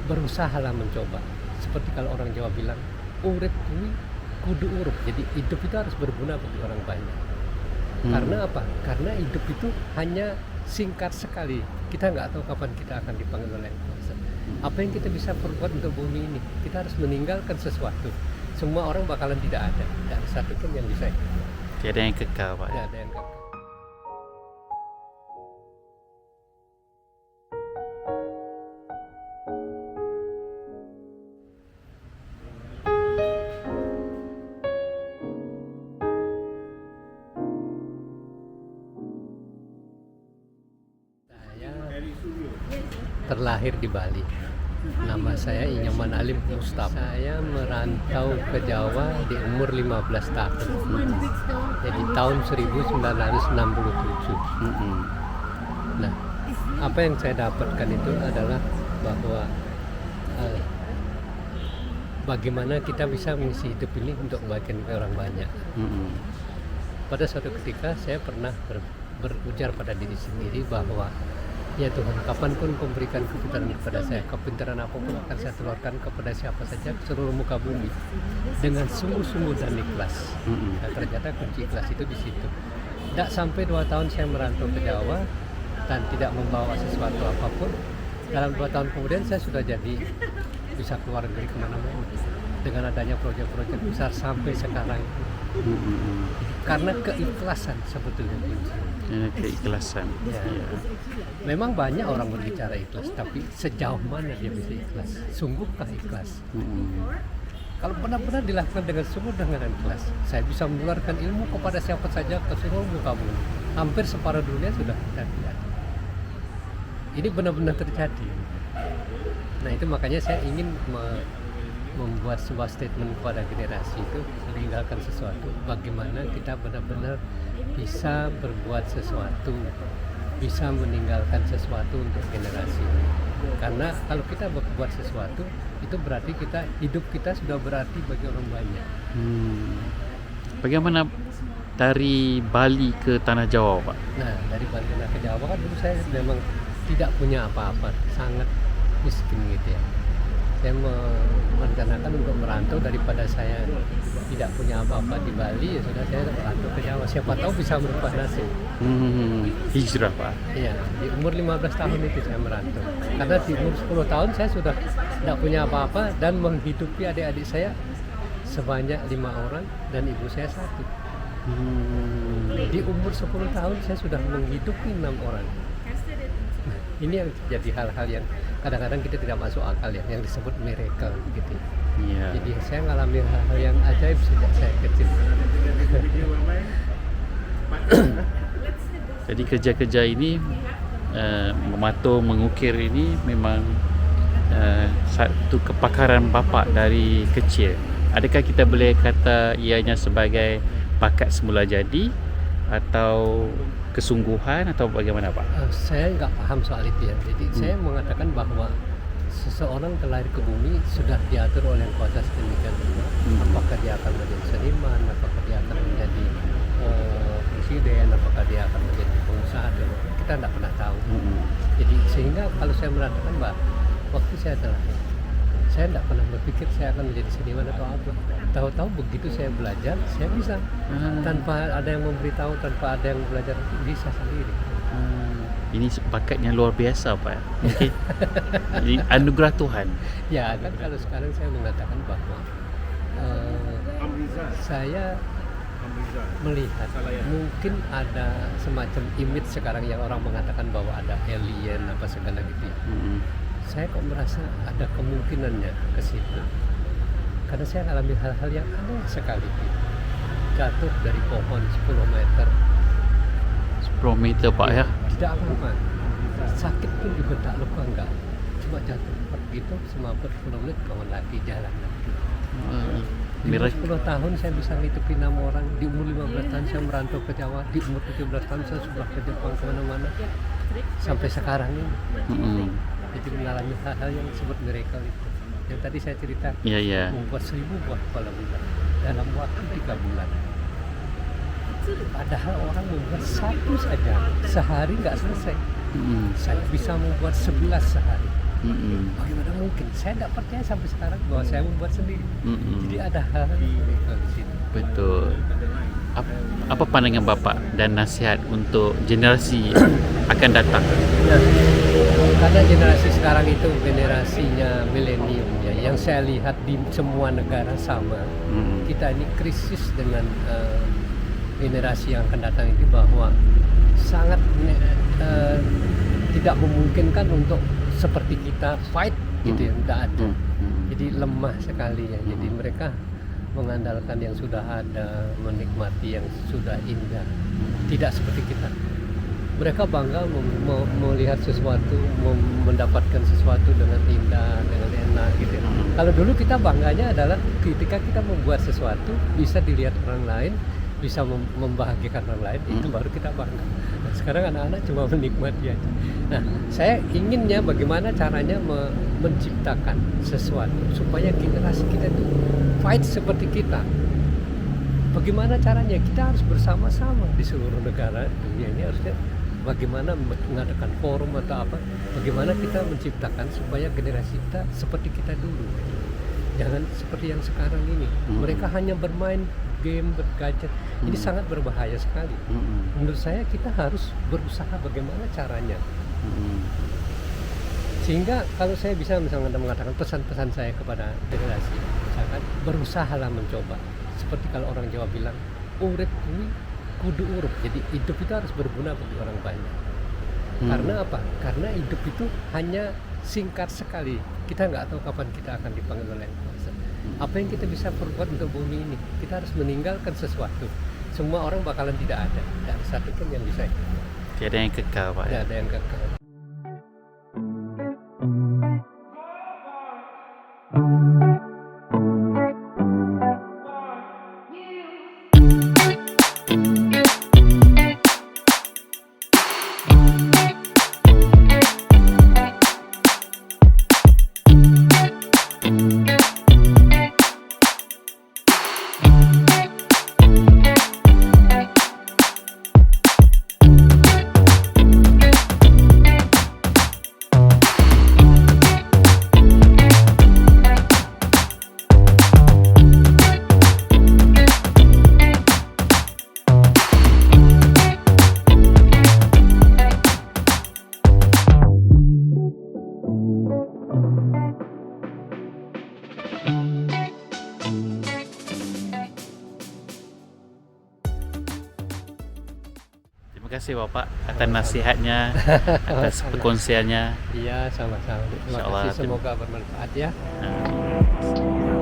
berusahalah mencoba. Seperti kalau orang Jawa bilang, urip kuwi kudu urup. Jadi hidup itu harus berguna bagi orang banyak. Karena apa? Karena hidup itu hanya singkat sekali. Kita nggak tahu kapan kita akan dipanggil oleh Yang Kuasa. Apa yang kita bisa perbuat untuk bumi ini? Kita harus meninggalkan sesuatu. Semua orang bakalan tidak ada. Tidak ada satu pun yang bisa. Tiada yang kekal, Pak. Tidak ada yang kekal. Terlahir di Bali. Nama saya Inyaman Alim Mustafa. Saya merantau ke Jawa di umur 15 tahun. Jadi tahun 1967. Nah, apa yang saya dapatkan itu adalah bahwa bagaimana kita bisa mengisi hidup ini untuk kebaikan orang banyak. Pada suatu ketika saya pernah berujar pada diri sendiri bahwa ya Tuhan, kapanpun Kau berikan kepintaran kepada saya, kepintaran apapun akan saya telurkan kepada siapa saja seluruh muka bumi dengan sungguh-sungguh dan ikhlas. Nah, ternyata kunci ikhlas itu di situ. Tidak sampai 2 tahun saya merantau ke Jawa dan tidak membawa sesuatu apapun. Dalam 2 tahun kemudian saya sudah jadi bisa keluar negeri kemana-mana dengan adanya proyek-proyek besar sampai sekarang. Karena keikhlasan sebetulnya kuncinya. Keikhlasan. Ya. Memang banyak orang berbicara ikhlas, tapi sejauh mana dia bisa ikhlas? Sungguhkah ikhlas? Kalau benar-benar dilakukan dengan sungguh dengan ikhlas, saya bisa menularkan ilmu kepada siapa saja ke seluruh muka bumi. Hampir separuh dunia sudah kita lihat. Ini benar-benar terjadi. Nah, itu makanya saya ingin membuat sebuah statement kepada generasi itu, meninggalkan sesuatu. Bagaimana kita benar-benar bisa berbuat sesuatu, bisa meninggalkan sesuatu untuk generasi. Karena kalau kita berbuat sesuatu, itu berarti hidup kita sudah berarti bagi orang banyak. Bagaimana dari Bali ke Tanah Jawa, Pak? Nah, dari Bali ke Jawa kan dulu saya memang tidak punya apa-apa, sangat miskin gitu ya. Saya merencanakan untuk merantau, daripada saya tidak punya apa-apa di Bali, ya sudah saya merantau ke Jawa. Siapa tahu bisa merubah nasib. Hijrah, Pak. Iya, di umur 15 tahun itu saya merantau. Karena di umur 10 tahun saya sudah tidak punya apa-apa dan menghidupi adik-adik saya sebanyak 5 orang dan ibu saya 1. Di umur 10 tahun saya sudah menghidupi 6 orang. Nah, ini yang jadi hal-hal yang kadang-kadang kita tidak masuk akal ya, yang disebut miracle gitu. Yeah. Jadi saya mengalami hal-hal yang ajaib sejak saya kecil. Jadi kerja-kerja ini, mematung, mengukir ini memang satu kepakaran Bapak dari kecil. Adakah kita boleh kata ianya sebagai bakat semula jadi atau kesungguhan atau bagaimana, Pak? Saya nggak paham soal itu ya. Jadi saya mengatakan bahwa seseorang terlahir ke bumi sudah diatur oleh Yang Kuasa sedemikian rupa. Apakah dia akan menjadi seniman, apakah dia akan menjadi presiden, apakah dia akan menjadi pengusaha, kita tidak pernah tahu. Jadi sehingga kalau saya mengatakan bahwa waktu saya terlahir, saya tidak pernah berpikir saya akan menjadi seniman atau apa. Tahu-tahu begitu saya belajar, saya bisa. Tanpa ada yang memberitahu, tanpa ada yang belajar, bisa sendiri. Ini bakatnya luar biasa, Pak. Okay. Jadi anugerah Tuhan. Ya, kan kalau sekarang saya mengatakan bahwa saya melihat mungkin ada semacam image sekarang yang orang mengatakan bahwa ada alien apa segala gitu ya. Saya kok merasa ada kemungkinannya ke situ. Karena saya alami hal-hal yang aneh sekali. Jatuh dari pohon 10 meter. 10 meter, Pak, ya? Tidak apa-apa. Sakit pun juga tak luka, enggak. Cuma jatuh begitu, semaput 10 menit, kawan lagi jalan lagi. Di umur 10 tahun saya bisa nghidupi 6 orang. Di umur 15 tahun saya merantau ke Jawa. Di umur 17 tahun saya sudah ke Jepang kemana-mana. Sampai sekarang ini. Jadi mengalami hal-hal yang disebut miracle itu. Yang tadi saya cerita, membuat 1000 buah kepala bulan dalam waktu 3 bulan. Padahal orang membuat 1 saja sehari nggak selesai. Saya bisa membuat 11 sehari. Bagaimana mungkin yakin, saya tidak percaya sampai sekarang bahwa saya membuat sendiri. Mm-mm. Jadi ada hal itu di sini. Betul. Apa pandangan Bapak dan nasihat untuk generasi akan datang? Nah, karena generasi sekarang itu generasinya milenium ya, yang saya lihat di semua negara sama. Kita ini krisis dengan generasi yang akan datang itu, bahwa sangat tidak memungkinkan untuk seperti kita fight gitu ya, tidak ada. Jadi lemah sekali ya. Jadi mereka mengandalkan yang sudah ada, menikmati yang sudah indah. Tidak seperti kita. Mereka bangga melihat sesuatu, mendapatkan sesuatu dengan indah, dengan enak gitu. Kalau dulu kita bangganya adalah ketika kita membuat sesuatu bisa dilihat orang lain, bisa membahagiakan orang lain, itu baru kita bangga. Nah, sekarang anak-anak cuma menikmati aja. Nah, saya inginnya bagaimana caranya menciptakan sesuatu supaya generasi kita itu fight seperti kita. Bagaimana caranya? Kita harus bersama-sama di seluruh negara dunia ini, harusnya bagaimana mengadakan forum atau apa, bagaimana kita menciptakan supaya generasi kita seperti kita dulu. Jangan seperti yang sekarang ini. Mereka hanya bermain game, bergadget. Ini sangat berbahaya sekali. Menurut saya kita harus berusaha bagaimana caranya. Sehingga kalau saya bisa misalnya mengatakan pesan-pesan saya kepada generasi, misalkan berusahalah mencoba. Seperti kalau orang Jawa bilang, urip kuwi kudu urup. Jadi hidup itu harus berguna bagi orang banyak. Karena apa? Karena hidup itu hanya singkat sekali. Kita nggak tahu kapan kita akan dipanggil oleh Yang Kuasa. Apa yang kita bisa perbuat untuk bumi ini? Kita harus meninggalkan sesuatu. Semua orang bakalan tidak ada. Tidak ada satu pun yang bisa. Tidak ada yang kekal, Pak. Tidak ada yang kekal. Terima kasih Bapak atas nasihatnya, atas perkongsiannya. Iya, sama-sama. Terima Insyaallah. kasih, semoga bermanfaat ya. Amin.